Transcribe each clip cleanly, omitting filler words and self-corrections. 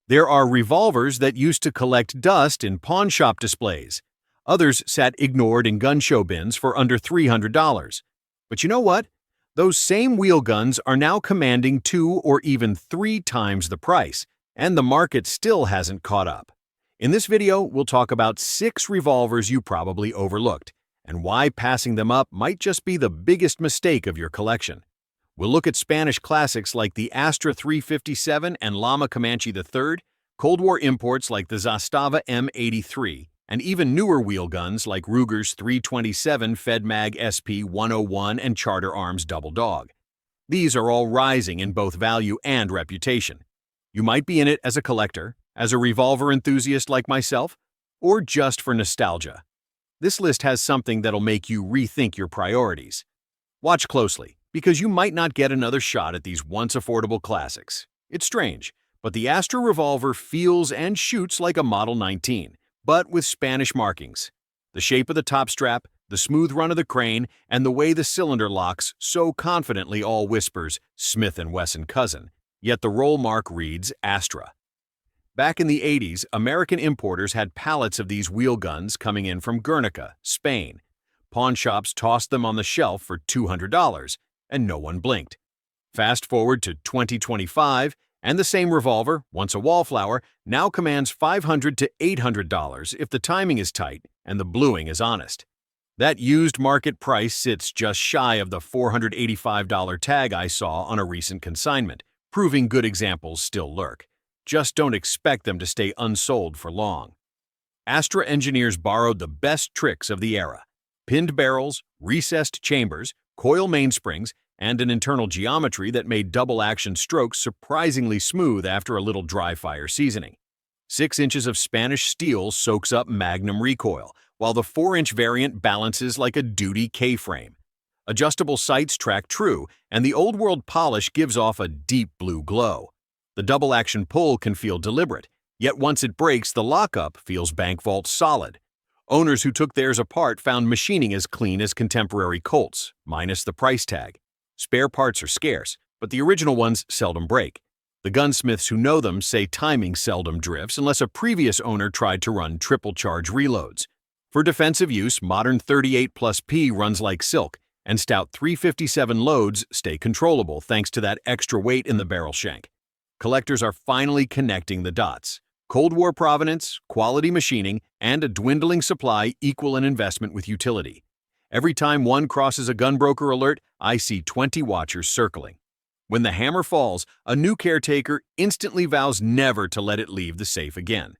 There are revolvers that used to collect dust in pawn shop displays. Others sat ignored in gun show bins for under $300. But you know what? Those same wheel guns are now commanding 2 or even 3 times the price, and the market still hasn't caught up. In this video, we'll talk about 6 revolvers you probably overlooked, and why passing them up might just be the biggest mistake of your collection. We'll look at Spanish classics like the Astra 357 and Llama Comanche III, Cold War imports like the Zastava M83, and even newer wheel guns like Ruger's 327 FedMag SP101 and Charter Arms Double Dog. These are all rising in both value and reputation. You might be in it as a collector, as a revolver enthusiast like myself, or just for nostalgia. This list has something that'll make you rethink your priorities. Watch closely, because you might not get another shot at these once affordable classics. It's strange, but the Astra revolver feels and shoots like a Model 19, but with Spanish markings. The shape of the top strap, the smooth run of the crane, and the way the cylinder locks so confidently all whispers Smith & Wesson cousin, yet the roll mark reads Astra. Back in the 80s, American importers had pallets of these wheel guns coming in from Guernica, Spain. Pawn shops tossed them on the shelf for $200, and no one blinked. Fast forward to 2025, and the same revolver, once a wallflower, now commands $500 to $800 if the timing is tight and the bluing is honest. That used market price sits just shy of the $485 tag I saw on a recent consignment, proving good examples still lurk. Just don't expect them to stay unsold for long. Astra engineers borrowed the best tricks of the era: pinned barrels, recessed chambers, coil mainsprings, and an internal geometry that made double-action strokes surprisingly smooth after a little dry-fire seasoning. 6 inches of Spanish steel soaks up magnum recoil, while the 4-inch variant balances like a duty K-frame. Adjustable sights track true, and the old-world polish gives off a deep blue glow. The double-action pull can feel deliberate, yet once it breaks, the lockup feels bank vault solid. Owners who took theirs apart found machining as clean as contemporary Colts, minus the price tag. Spare parts are scarce, but the original ones seldom break. The gunsmiths who know them say timing seldom drifts unless a previous owner tried to run triple charge reloads. For defensive use, modern 38+P runs like silk, and stout 357 loads stay controllable thanks to that extra weight in the barrel shank. Collectors are finally connecting the dots. Cold War provenance, quality machining, and a dwindling supply equal an investment with utility. Every time one crosses a gunbroker alert, I see 20 watchers circling. When the hammer falls, a new caretaker instantly vows never to let it leave the safe again.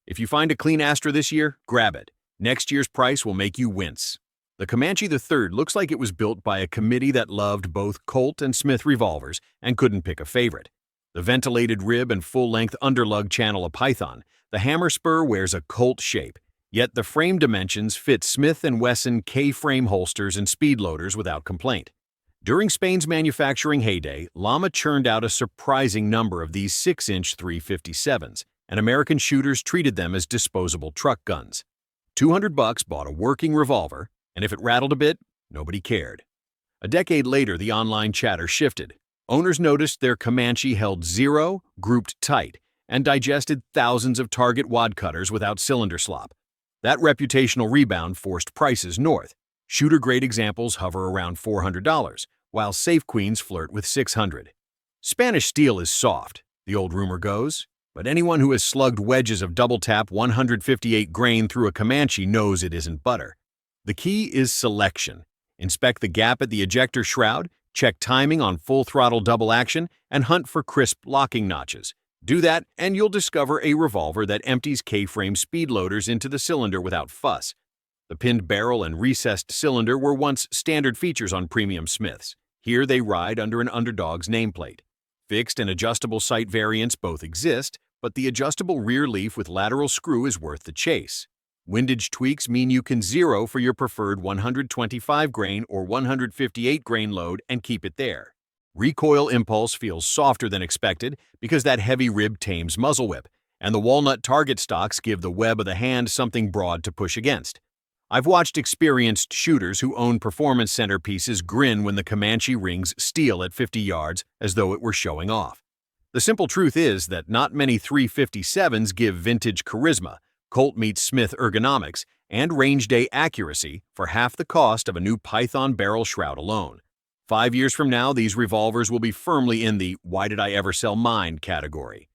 If you find a clean Astra this year, grab it. Next year's price will make you wince. The Comanche III looks like it was built by a committee that loved both Colt and Smith revolvers and couldn't pick a favorite. The ventilated rib and full-length underlug channel a python, the hammer spur wears a Colt shape, yet the frame dimensions fit Smith & Wesson K-frame holsters and speed loaders without complaint. During Spain's manufacturing heyday, Llama churned out a surprising number of these 6-inch 357s, and American shooters treated them as disposable truck guns. $200 bought a working revolver, and if it rattled a bit, nobody cared. A decade later, the online chatter shifted. Owners noticed their Comanche held 0, grouped tight, and digested thousands of target wad cutters without cylinder slop. That reputational rebound forced prices north. Shooter-grade examples hover around $400, while safe queens flirt with $600. Spanish steel is soft, the old rumor goes, but anyone who has slugged wedges of double-tap 158 grain through a Comanche knows it isn't butter. The key is selection. Inspect the gap at the ejector shroud, check timing on full-throttle double action, and hunt for crisp locking notches. Do that, and you'll discover a revolver that empties K-frame speed loaders into the cylinder without fuss. The pinned barrel and recessed cylinder were once standard features on premium Smiths. Here they ride under an underdog's nameplate. Fixed and adjustable sight variants both exist, but the adjustable rear leaf with lateral screw is worth the chase. Windage tweaks mean you can zero for your preferred 125 grain or 158 grain load and keep it there. Recoil impulse feels softer than expected because that heavy rib tames muzzle whip, and the walnut target stocks give the web of the hand something broad to push against. I've watched experienced shooters who own performance center pieces grin when the Comanche rings steel at 50 yards as though it were showing off. The simple truth is that not many 357s give vintage charisma, Colt meets Smith ergonomics, and range day accuracy for half the cost of a new Python barrel shroud alone. 5 years from now, these revolvers will be firmly in the "why did I ever sell mine" category.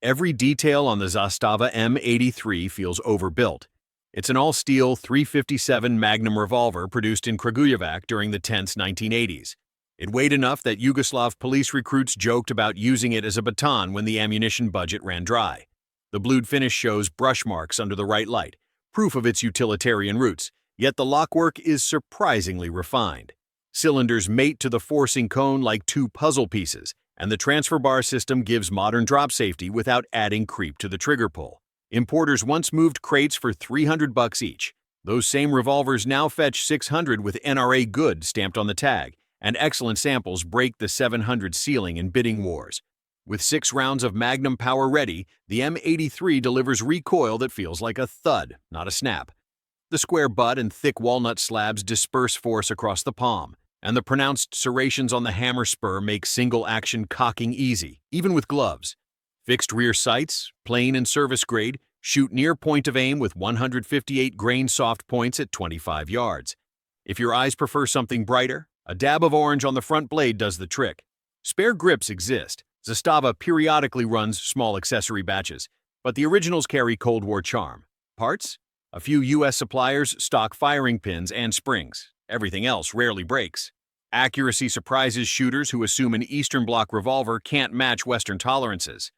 Every detail on the Zastava M83 feels overbuilt. It's an all-steel 357 Magnum revolver produced in Kragujevac during the tense 1980s. It weighed enough that Yugoslav police recruits joked about using it as a baton when the ammunition budget ran dry. The blued finish shows brush marks under the right light, proof of its utilitarian roots, yet the lockwork is surprisingly refined. Cylinders mate to the forcing cone like two puzzle pieces, and the transfer bar system gives modern drop safety without adding creep to the trigger pull. Importers once moved crates for $300 each. Those same revolvers now fetch $600 with NRA Good stamped on the tag, and excellent samples break the $700 ceiling in bidding wars. With 6 rounds of Magnum power ready, the M83 delivers recoil that feels like a thud, not a snap. The square butt and thick walnut slabs disperse force across the palm, and the pronounced serrations on the hammer spur make single-action cocking easy, even with gloves. Fixed rear sights, plain and service grade, shoot near point of aim with 158 grain soft points at 25 yards. If your eyes prefer something brighter, a dab of orange on the front blade does the trick. Spare grips exist. Zastava periodically runs small accessory batches, but the originals carry Cold War charm. Parts? A few U.S. suppliers stock firing pins and springs. Everything else rarely breaks. Accuracy surprises shooters who assume an Eastern Bloc revolver can't match Western tolerances.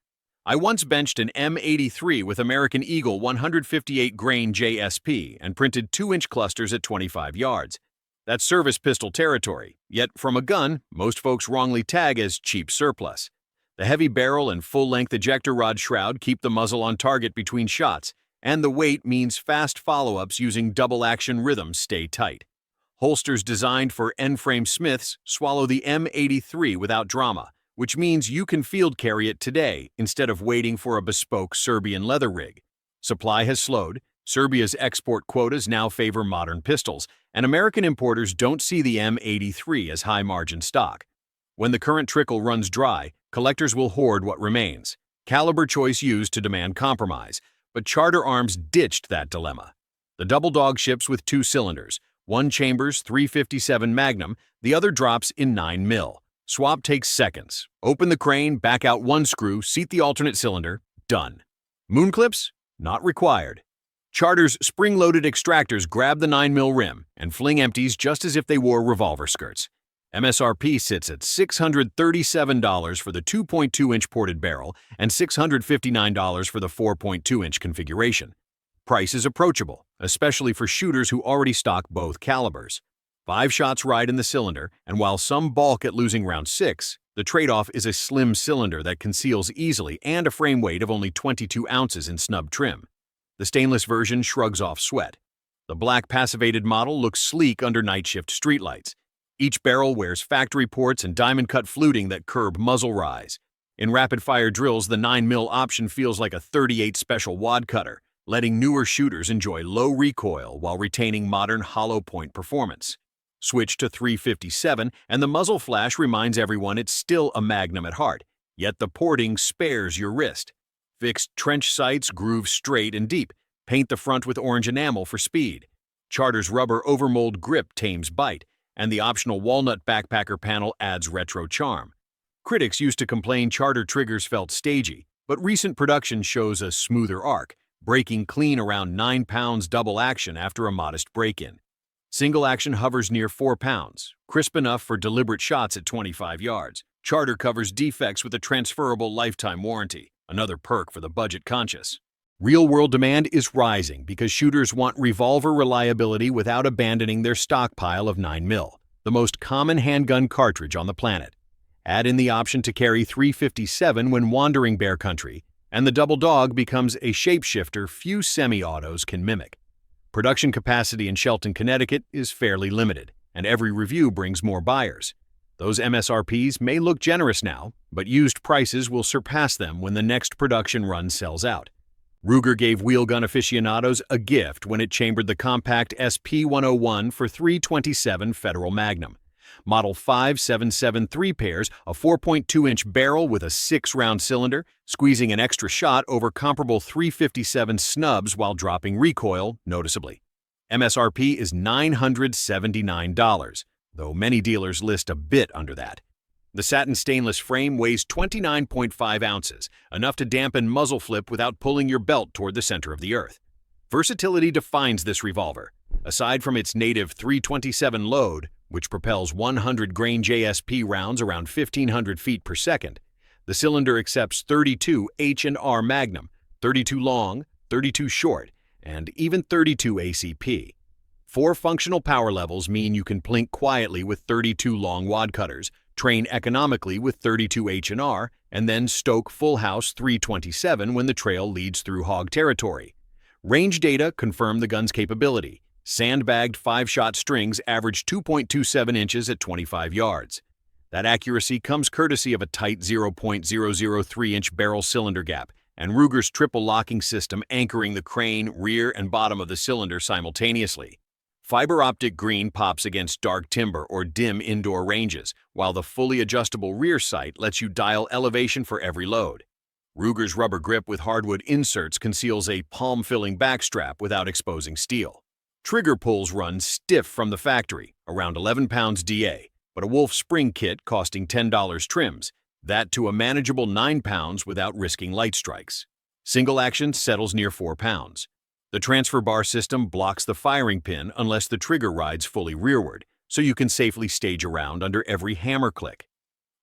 I once benched an M83 with American Eagle 158 grain JSP and printed 2-inch clusters at 25 yards. That's service pistol territory, yet from a gun, most folks wrongly tag as cheap surplus. The heavy barrel and full-length ejector rod shroud keep the muzzle on target between shots, and the weight means fast follow-ups using double-action rhythms stay tight. Holsters designed for end-frame Smiths swallow the M83 without drama, which means you can field carry it today instead of waiting for a bespoke Serbian leather rig. Supply has slowed, Serbia's export quotas now favor modern pistols, and American importers don't see the M83 as high-margin stock. When the current trickle runs dry, collectors will hoard what remains. Caliber choice used to demand compromise, but Charter Arms ditched that dilemma. The double dog ships with 2 cylinders, one Chambers 357 Magnum, the other drops in 9mm. Swap takes seconds. Open the crane, back out 1 screw, seat the alternate cylinder, done. Moon clips? Not required. Charter's spring-loaded extractors grab the 9mm rim and fling empties just as if they wore revolver skirts. MSRP sits at $637 for the 2.2-inch ported barrel and $659 for the 4.2-inch configuration. Price is approachable, especially for shooters who already stock both calibers. 5 shots ride in the cylinder, and while some balk at losing round 6, the trade-off is a slim cylinder that conceals easily and a frame weight of only 22 ounces in snub trim. The stainless version shrugs off sweat. The black passivated model looks sleek under night shift streetlights. Each barrel wears factory ports and diamond-cut fluting that curb muzzle rise. In rapid-fire drills, the 9mm option feels like a .38 special wad cutter, letting newer shooters enjoy low recoil while retaining modern hollow point performance. Switch to 357, and the muzzle flash reminds everyone it's still a Magnum at heart, yet the porting spares your wrist. Fixed trench sights groove straight and deep. Paint the front with orange enamel for speed. Charter's rubber overmold grip tames bite, and the optional walnut backpacker panel adds retro charm. Critics used to complain Charter triggers felt stagey, but recent production shows a smoother arc, breaking clean around 9 pounds double action after a modest break-in. Single action hovers near 4 pounds, crisp enough for deliberate shots at 25 yards. Charter covers defects with a transferable lifetime warranty, another perk for the budget-conscious. Real-world demand is rising because shooters want revolver reliability without abandoning their stockpile of 9mm, the most common handgun cartridge on the planet. Add in the option to carry 357 when wandering bear country, and the double dog becomes a shapeshifter few semi-autos can mimic. Production capacity in Shelton, Connecticut is fairly limited, and every review brings more buyers. Those MSRPs may look generous now, but used prices will surpass them when the next production run sells out. Ruger gave wheelgun aficionados a gift when it chambered the compact SP101 for $327 Federal Magnum. Model 5773 pairs a 4.2-inch barrel with a 6-round cylinder, squeezing an extra shot over comparable 357 snubs while dropping recoil noticeably. MSRP is $979, though many dealers list a bit under that. The satin stainless frame weighs 29.5 ounces, enough to dampen muzzle flip without pulling your belt toward the center of the earth. Versatility defines this revolver. Aside from its native 327 load, which propels 100-grain JSP rounds around 1,500 feet per second, the cylinder accepts 32 H&R Magnum, 32 long, 32 short, and even 32 ACP. 4 functional power levels mean you can plink quietly with 32 long wad cutters, train economically with 32 H&R, and then stoke full house 327 when the trail leads through hog territory. Range data confirm the gun's capability. Sandbagged 5-shot strings average 2.27 inches at 25 yards. That accuracy comes courtesy of a tight 0.003-inch barrel cylinder gap and Ruger's triple locking system anchoring the crane, rear, and bottom of the cylinder simultaneously. Fiber optic green pops against dark timber or dim indoor ranges, while the fully adjustable rear sight lets you dial elevation for every load. Ruger's rubber grip with hardwood inserts conceals a palm-filling backstrap without exposing steel. Trigger pulls run stiff from the factory, around 11 pounds DA, but a Wolf spring kit costing $10 trims, that to a manageable 9 pounds without risking light strikes. Single action settles near 4 pounds. The transfer bar system blocks the firing pin unless the trigger rides fully rearward, so you can safely stage a round under every hammer click.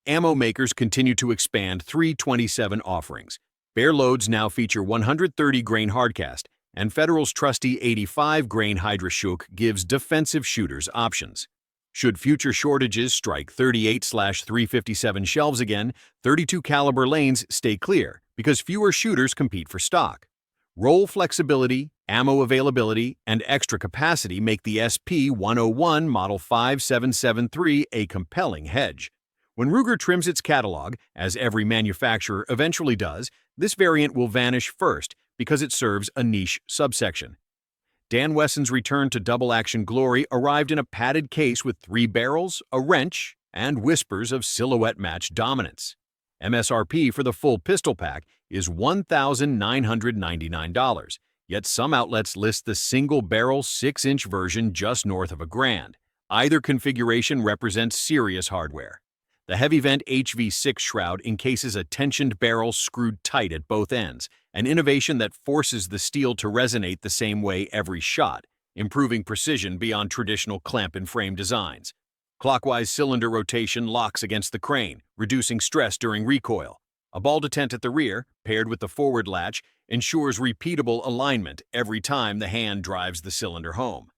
Ammo makers continue to expand 327 offerings. Bare loads now feature 130-grain hardcast, and Federal's trusty 85-grain Hydra-Shook gives defensive shooters options. Should future shortages strike 38/357 shelves again, 32 caliber lanes stay clear because fewer shooters compete for stock. Roll flexibility, ammo availability, and extra capacity make the SP101 Model 5773 a compelling hedge. When Ruger trims its catalog, as every manufacturer eventually does, this variant will vanish first because it serves a niche subsection. Dan Wesson's return to double-action glory arrived in a padded case with 3 barrels, a wrench, and whispers of silhouette-match dominance. MSRP for the full pistol pack is $1,999, yet some outlets list the single-barrel 6-inch version just north of $1,000. Either configuration represents serious hardware. The heavy vent HV6 shroud encases a tensioned barrel screwed tight at both ends, an innovation that forces the steel to resonate the same way every shot, improving precision beyond traditional clamp-and-frame designs. Clockwise cylinder rotation locks against the crane, reducing stress during recoil. A ball detent at the rear, paired with the forward latch, ensures repeatable alignment every time the hand drives the cylinder home.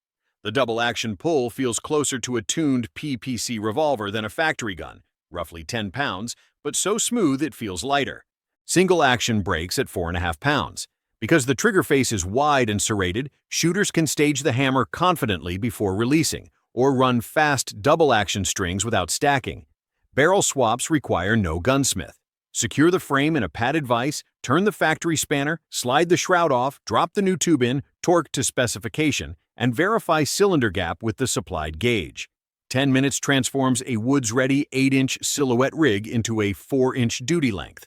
The double-action pull feels closer to a tuned PPC revolver than a factory gun, roughly 10 pounds, but so smooth it feels lighter. Single-action brakes at 4.5 pounds. Because the trigger face is wide and serrated, shooters can stage the hammer confidently before releasing, or run fast double-action strings without stacking. Barrel swaps require no gunsmith. Secure the frame in a padded vise, turn the factory spanner, slide the shroud off, drop the new tube in, torque to specification, and verify cylinder gap with the supplied gauge. 10 minutes transforms a woods-ready 8-inch silhouette rig into a 4-inch duty length.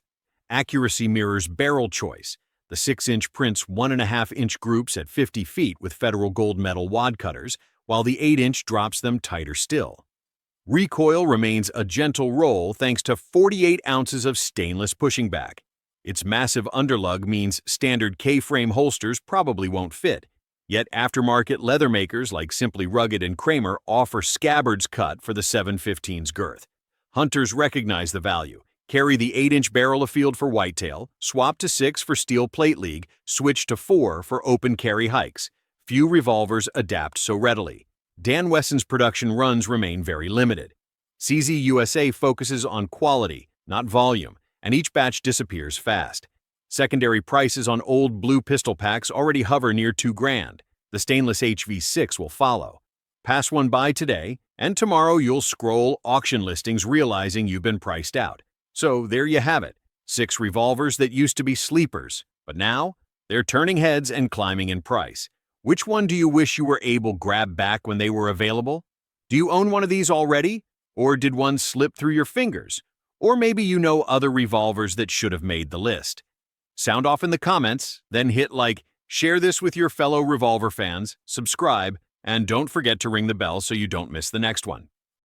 Accuracy mirrors barrel choice. The 6-inch prints 1.5-inch groups at 50 feet with Federal gold medal wad cutters, while the 8-inch drops them tighter still. Recoil remains a gentle roll thanks to 48 ounces of stainless pushing back. Its massive underlug means standard K-frame holsters probably won't fit, yet aftermarket leather makers like Simply Rugged and Kramer offer scabbards cut for the 715's girth. Hunters recognize the value. Carry the 8-inch barrel afield for whitetail, swap to 6 for steel plate league, switch to 4 for open carry hikes. Few revolvers adapt so readily. Dan Wesson's production runs remain very limited. CZ USA focuses on quality, not volume, and each batch disappears fast. Secondary prices on old blue pistol packs already hover near $2,000. The stainless HV6 will follow. Pass one by today, and tomorrow you'll scroll auction listings realizing you've been priced out. So there you have it, 6 revolvers that used to be sleepers, but now they're turning heads and climbing in price. Which one do you wish you were able to grab back when they were available? Do you own one of these already? Or did one slip through your fingers? Or maybe you know other revolvers that should have made the list. Sound off in the comments, then hit like, share this with your fellow revolver fans, subscribe, and don't forget to ring the bell so you don't miss the next one.